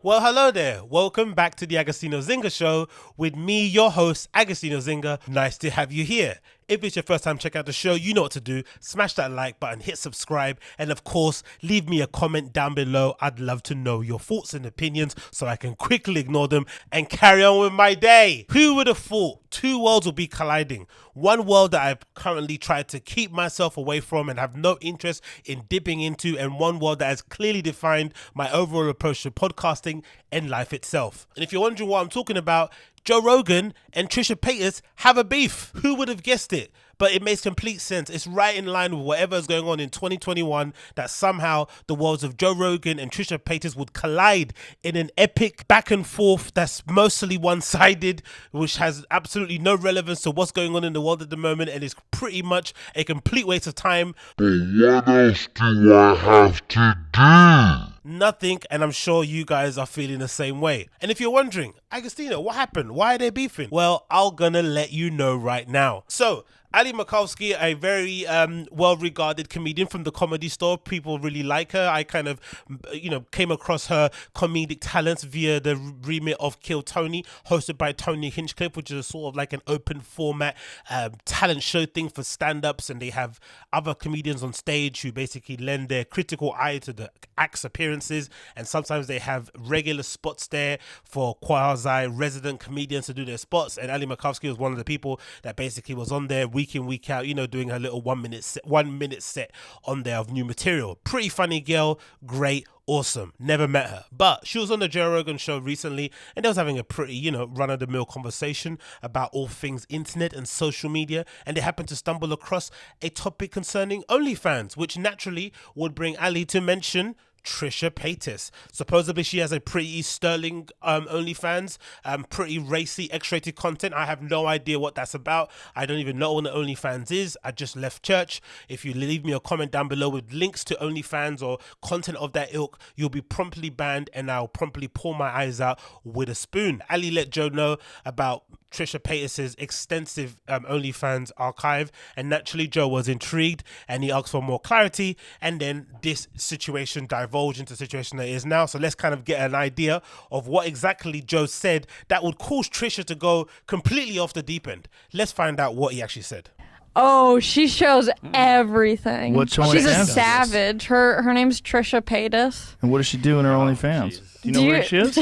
Well, hello there. Welcome back to the AgostinhoZinga show with me, your host, AgostinhoZinga. Nice to have you here. If it's your first time check out the show, you know what to do. Smash that like button, hit subscribe, and of course, leave me a comment down below. I'd love to know your thoughts and opinions so I can quickly ignore them and carry on with my day. Who would have thought two worlds would be colliding? One world that I've currently tried to keep myself away from and have no interest in dipping into, and one world that has clearly defined my overall approach to podcasting and life itself. And if you're wondering what I'm talking about, Joe Rogan and Trisha Paytas have a beef. Who would have guessed it? But it makes complete sense. It's right in line with whatever is going on in 2021 that somehow the worlds of Joe Rogan and Trisha Paytas would collide in an epic back and forth that's mostly one-sided, which has absolutely no relevance to what's going on in the world at the moment and is pretty much a complete waste of time. But what else do I have to do? Nothing, and I'm sure you guys are feeling the same way. And if you're wondering, Agostino, what happened? Why are they beefing? Well, I'm gonna let you know right now. So, Ali Makowski, a very well-regarded comedian from the Comedy Store. People really like her. I kind of, came across her comedic talents via the remit of Kill Tony, hosted by Tony Hinchcliffe, which is a sort of like an open format talent show thing for stand-ups. And they have other comedians on stage who basically lend their critical eye to the acts' appearances. And sometimes they have regular spots there for quasi-resident comedians to do their spots. And Ali Makowski was one of the people that basically was on there week in, week out, doing her little 1 minute set on there of new material. Pretty funny girl, great, awesome. Never met her, but she was on the Joe Rogan show recently, and they was having a pretty, run-of-the-mill conversation about all things internet and social media, and they happened to stumble across a topic concerning OnlyFans, which naturally would bring Ali to mention Trisha Paytas. Supposedly she has a pretty sterling OnlyFans, pretty racy, X-rated content. I have no idea what that's about. I don't even know what an OnlyFans is. I just left church. If you leave me a comment down below with links to OnlyFans or content of that ilk, you'll be promptly banned and I'll promptly pull my eyes out with a spoon. Ali let Joe know about Trisha Paytas' extensive OnlyFans archive, and naturally Joe was intrigued and he asked for more clarity, and then this situation divulged into the situation that it is now. So let's kind of get an idea of what exactly Joe said that would cause Trisha to go completely off the deep end. Let's find out what he actually said. Oh, she shows everything. She's a savage. Her name's Trisha Paytas. And what does she do in her OnlyFans? Do you know who she is?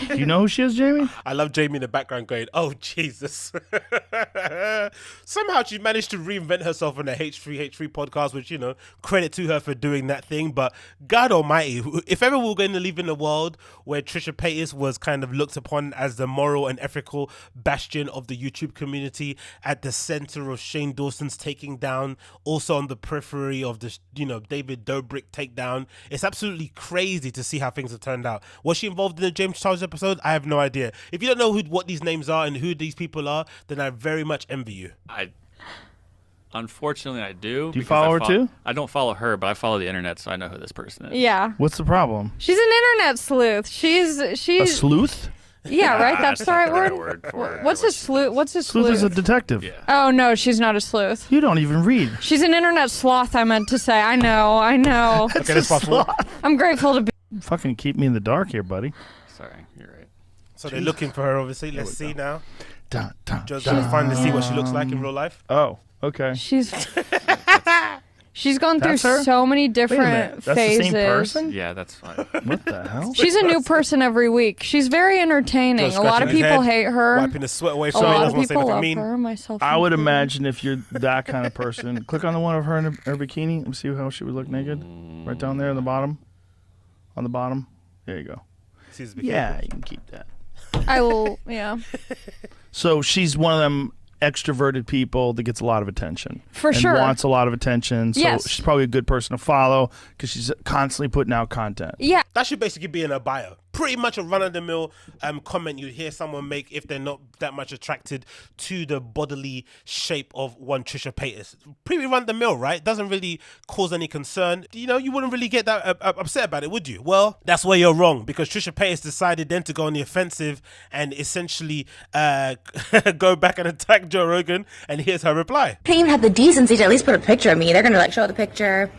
Do you know who she is, Jamie? I love Jamie in the background going, oh, Jesus. Somehow she managed to reinvent herself on the H3H3 podcast, which, credit to her for doing that thing. But God almighty, if ever we're going to live in a world where Trisha Paytas was kind of looked upon as the moral and ethical bastion of the YouTube community, at the center of Shane Dawson's taking down, also on the periphery of the, David Dobrik takedown, it's absolutely crazy to see how things have turned out. Was she involved in the James Charles episode? I have no idea. If you don't know what these names are and who these people are, then I very much envy you. Unfortunately, I do. Do you follow her too? I don't follow her, but I follow the internet, so I know who this person is. Yeah. What's the problem? She's an internet sleuth. She's a sleuth? Yeah, right. That's the right word. What's a sleuth? What's a sleuth? Sleuth is a detective. Yeah. Oh no, she's not a sleuth. You don't even read. She's an internet sloth. I meant to say. I know. Okay, that's possible. I'm grateful to be. Fucking keep me in the dark here, buddy. Sorry, you're right. So they're looking for her, obviously. Let's see now. Dun, dun, Joe's going to finally see what she looks like in real life. Oh, okay. She's gone through That's her? so many Wait a different minute. That's phases. the same person? Yeah, that's fine. What the hell? She's a new person every week. She's very entertaining. Joe's A lot of scratching his people head, hate her. wiping the sweat away A from her. lot Doesn't of want to say people anything love mean. her. Myself. I would imagine if you're that kind of person, click on the one of her in her bikini. Let me see how she would look naked. Right down there on the bottom. On the bottom. There you go. Yeah, you can keep that. I will. Yeah. So she's one of them extroverted people that gets a lot of attention. For and sure. wants a lot of attention. So Yes. she's probably a good person to follow because she's constantly putting out content. Yeah. That should basically be in her bio. Pretty much a run-of-the-mill comment you'd hear someone make if they're not that much attracted to the bodily shape of one Trisha Paytas. Pretty run-of-the-mill, right? Doesn't really cause any concern. You wouldn't really get that upset about it, would you? Well, that's where you're wrong, because Trisha Paytas decided then to go on the offensive and essentially go back and attack Joe Rogan, and here's her reply. They even have the decency to at least put a picture of me. They're gonna show the picture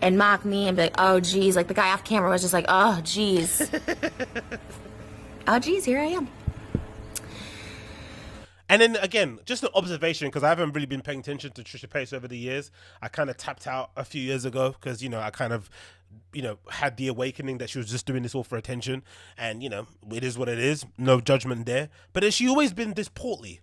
and mock me and be like, oh geez, like the guy off camera was just like, oh geez. oh, geez, here I am. And then again, just an observation, because I haven't really been paying attention to Trisha Paytas over the years. I kind of tapped out a few years ago because, I kind of, had the awakening that she was just doing this all for attention. And, it is what it is. No judgment there. But has she always been this portly?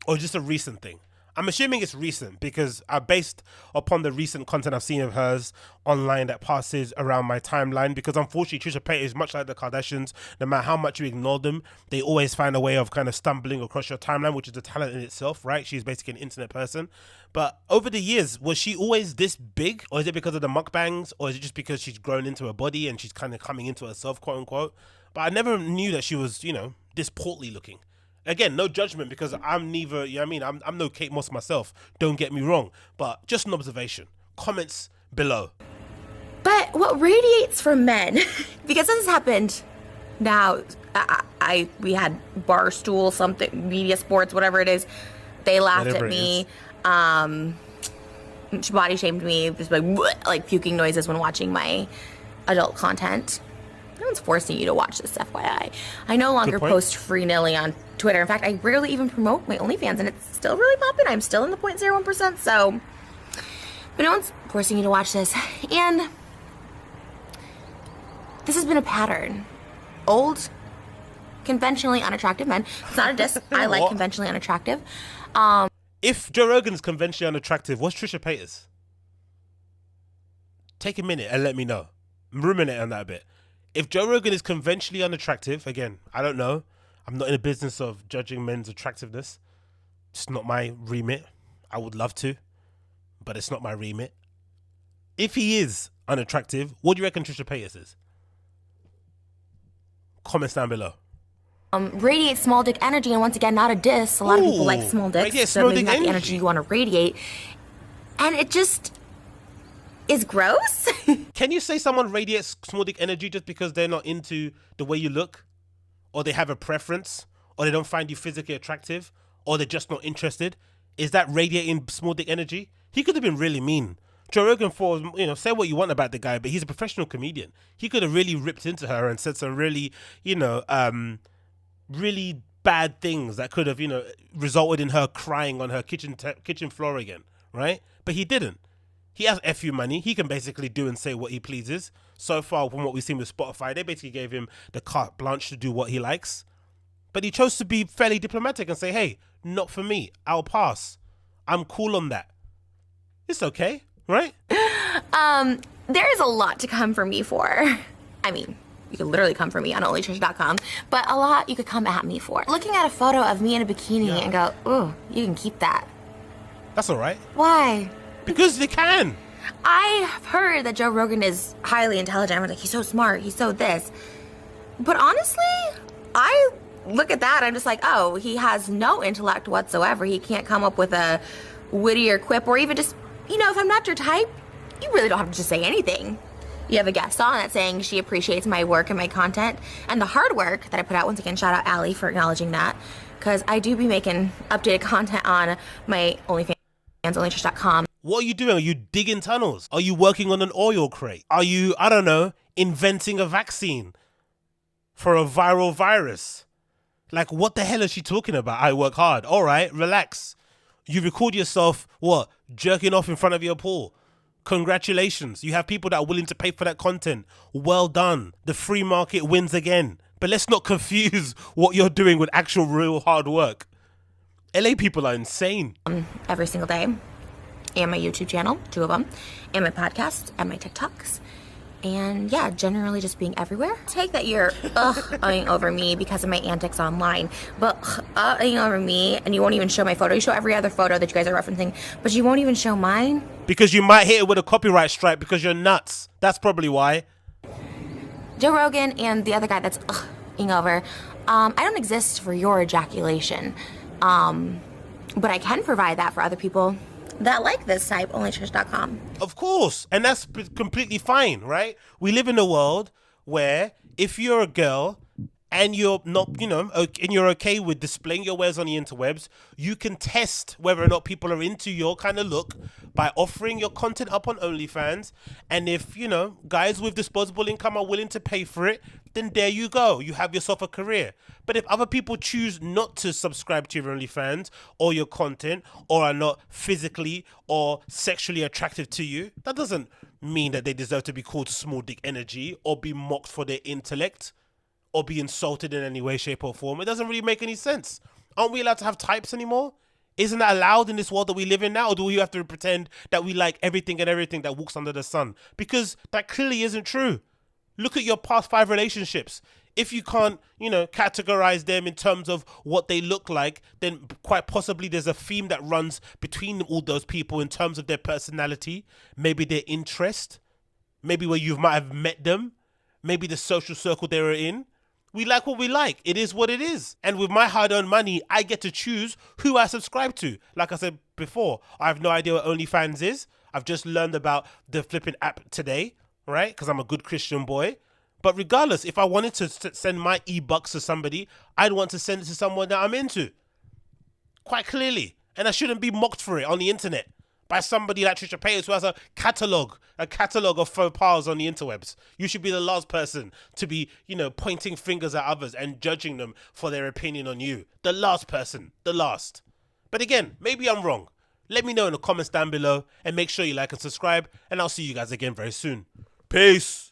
Or just a recent thing? I'm assuming it's recent because based upon the recent content I've seen of hers online that passes around my timeline, because unfortunately Trisha Paytas is much like the Kardashians. No matter how much you ignore them, they always find a way of kind of stumbling across your timeline, which is a talent in itself, right? She's basically an internet person. But over the years, was she always this big? Or is it because of the mukbangs? Or is it just because she's grown into her body and she's kind of coming into herself, quote unquote? But I never knew that she was, this portly looking. Again, no judgment because I'm neither, I'm no Kate Moss myself. Don't get me wrong. But just an observation. Comments below. But what radiates from men, because this has happened now, we had Barstool, something, Media Sports, whatever it is. They laughed at me. She body shamed me, just like puking noises when watching my adult content. No one's forcing you to watch this, FYI. I no longer post free-nilly on Twitter. In fact, I rarely even promote my OnlyFans, and it's still really popping. I'm still in the 0.01%, so... But no one's forcing you to watch this. And this has been a pattern. Old, conventionally unattractive men. It's not a diss. I like conventionally unattractive. If Joe Rogan's conventionally unattractive, what's Trisha Paytas? Take a minute and let me know. Ruminate on that a bit. If Joe Rogan is conventionally unattractive, again, I don't know. I'm not in the business of judging men's attractiveness. It's not my remit. I would love to, but it's not my remit. If he is unattractive, what do you reckon Trisha Paytas is? Comments down below. Radiate small dick energy, and once again, not a diss. A lot of people like small dicks, so maybe not the energy you want to radiate. And it just is gross. Can you say someone radiates small dick energy just because they're not into the way you look? Or they have a preference? Or they don't find you physically attractive? Or they're just not interested? Is that radiating small dick energy? He could have been really mean. Joe Rogan, say what you want about the guy, but he's a professional comedian. He could have really ripped into her and said some really, really bad things that could have, resulted in her crying on her kitchen floor again, right? But he didn't. He has FU money. He can basically do and say what he pleases. So far, from what we've seen with Spotify, they basically gave him the carte blanche to do what he likes. But he chose to be fairly diplomatic and say, hey, not for me. I'll pass. I'm cool on that. It's okay, right? There is a lot to come for me for. I mean, you could literally come for me on onlytrisha.com, but a lot you could come at me for. Looking at a photo of me in a bikini and go, ooh, you can keep that. That's all right. Why? Because they can. I have heard that Joe Rogan is highly intelligent. I'm like, he's so smart. He's so this. But honestly, I look at that. I'm just like, oh, he has no intellect whatsoever. He can't come up with a wittier quip or even just, if I'm not your type, you really don't have to just say anything. You have a guest on that's saying she appreciates my work and my content and the hard work that I put out. Once again, shout out Allie for acknowledging that, because I do be making updated content on my OnlyFans, onlytrisha.com. What are you doing? Are you digging tunnels? Are you working on an oil crate? Are you, I don't know, inventing a vaccine for a viral virus? Like, what the hell is she talking about? I work hard. All right, relax. You record yourself, jerking off in front of your pool. Congratulations. You have people that are willing to pay for that content. Well done. The free market wins again. But let's not confuse what you're doing with actual real hard work. LA people are insane. Every single day. And my YouTube channel, 2 of them, and my podcast, and my TikToks. And yeah, generally just being everywhere. Take that you're ugh-ing over me because of my antics online, but ugh-ing over me, and you won't even show my photo. You show every other photo that you guys are referencing, but you won't even show mine. Because you might hit it with a copyright strike because you're nuts. That's probably why. Joe Rogan and the other guy that's ugh-ing over, I don't exist for your ejaculation, but I can provide that for other people that like this type, onlytrisha.com. Of course, and that's completely fine, right? We live in a world where if you're a girl and you're not, and you're okay with displaying your wares on the interwebs, you can test whether or not people are into your kind of look by offering your content up on OnlyFans. And if, guys with disposable income are willing to pay for it, then there you go. You have yourself a career. But if other people choose not to subscribe to your OnlyFans or your content, or are not physically or sexually attractive to you, that doesn't mean that they deserve to be called small dick energy or be mocked for their intellect or be insulted in any way, shape or form. It doesn't really make any sense. Aren't we allowed to have types anymore? Isn't that allowed in this world that we live in now? Or do we have to pretend that we like everything and everything that walks under the sun? Because that clearly isn't true. Look at your past 5 relationships. If you can't, categorize them in terms of what they look like, then quite possibly there's a theme that runs between all those people in terms of their personality, maybe their interest, maybe where you might have met them, maybe the social circle they were in. We like what we like. It is what it is. And with my hard-earned money, I get to choose who I subscribe to. Like I said before, I have no idea what OnlyFans is. I've just learned about the flipping app today, right? Because I'm a good Christian boy. But regardless, if I wanted to send my e-bucks to somebody, I'd want to send it to someone that I'm into. Quite clearly. And I shouldn't be mocked for it on the internet by somebody like Trisha Paytas, who has a catalogue of faux pas on the interwebs. You should be the last person to be, pointing fingers at others and judging them for their opinion on you. The last person. The last. But again, maybe I'm wrong. Let me know in the comments down below, and make sure you like and subscribe, and I'll see you guys again very soon. Peace.